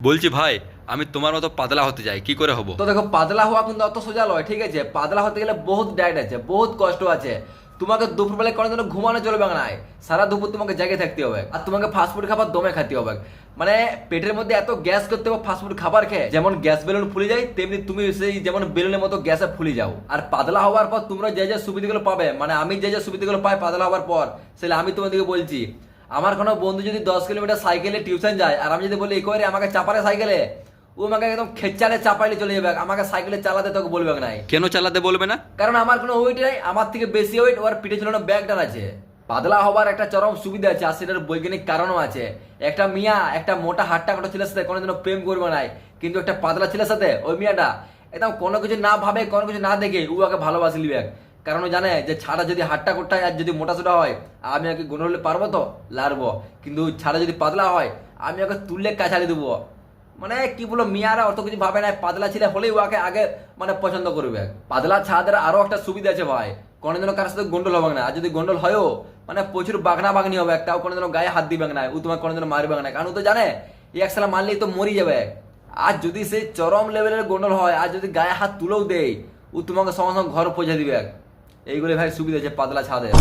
বলছি ভাই, আমি তোমার মতো পাতলা হতে চাই, কি করে হব? তো দেখো, পাতলা হওয়া কিন্তু অত সোজা নয়, ঠিক আছে? পাতলা হতে গেলে বহুত ডায়েট আছে, বহুত কষ্ট আছে। তোমাকে দুপুরবেলায় কোনো দিন ঘুমানো চলবে না। সারা দুপুর তোমাকে জেগে থাকতে হবে, আর তোমাকে ফাস্টফুড খাবার দমে খেতে হবে। মানে পেটের মধ্যে এত গ্যাস করতে হবে ফাস্টফুড খাবার খেয়ে, যেমন গ্যাস বেলুন ফুলে যায় তেমনি তুমি সেই যেমন বেলুনের মতো গ্যাসে ফুলে যাও। আর পাতলা হওয়ার পর তোমরা যে যে সুবিধাগুলো পাবে, মানে আমি যে যে সুবিধাগুলো পাই পাতলা হওয়ার পর, সেটা আমি তোমাদেরকে বলছি। আমার কোনো বন্ধু যদি 10 কিলোমিটার সাইকেলে টিউশন যায়, আর আমি যদি বলি এই করে আমাকে চাপারে সাইকেলে, ও আমাকে একদম খেচালে চাপাইলে চলে যাবে, আমাকে সাইকেলে চালাতে তোকে বলবে নাই। কেন চালাতে বলবে না? কারণ আমার কোনো ওয়েট নাই, আমার থেকে বেশি ওয়েট ওর পিঠে ঝুলানো ব্যাগটার আছে। পাতলা হবার একটা চরম সুবিধা আছে, আর সেটার বৈজ্ঞানিক কারণও আছে। একটা মিয়া একটা মোটা হাট্টা কটা ছেলের সাথে কোনোদিনও প্রেম করবে নাই, কিন্তু একটা পাতলা ছেলের সাথে ওই মিয়াটা একদম কোনো কিছু না ভাবে, কোনো কিছু না দেখে ও আগে ভালোবাসি লিবে। কারণ ও জানে যে ছাড়া যদি হাট্টা কোটায় আর যদি মোটা সোটা হয়, আমি ওকে গুণ হলে পারবো তো লারবো, কিন্তু ছাড়া যদি পাতলা হয় আমি ওকে তুললে কাছাড়ি দেবো। মানে কি বলো, মিয়ারা অত কিছু ভাবে না, পাতলা ছেলে হলেই ওকে আগে মানে পছন্দ করবে। পাতলা ছাদের আরো একটা সুবিধা আছে ভাই, কোনোদিনও কারোর সাথে গন্ডল হবে না। আর যদি গন্ডল হয়ও, মানে প্রচুর বাগনা বাগনি হবে, একটাও কোনোদিনও গায়ে হাত দিবে না, ও তোমার কোনোদিনও মারবে না, কারণ ও তো জানে এই এক সালা মারলেই তো মরি যাবে। আর যদি সেই চরম লেভেলের গন্ডল হয়, আর যদি গায়ে হাত তুলেও দেয়, ও তোমাকে সঙ্গে সঙ্গে ঘর পৌঁছে দিবে। এইগুলো ভাই সুবিধা আছে পাতলা ছাদের।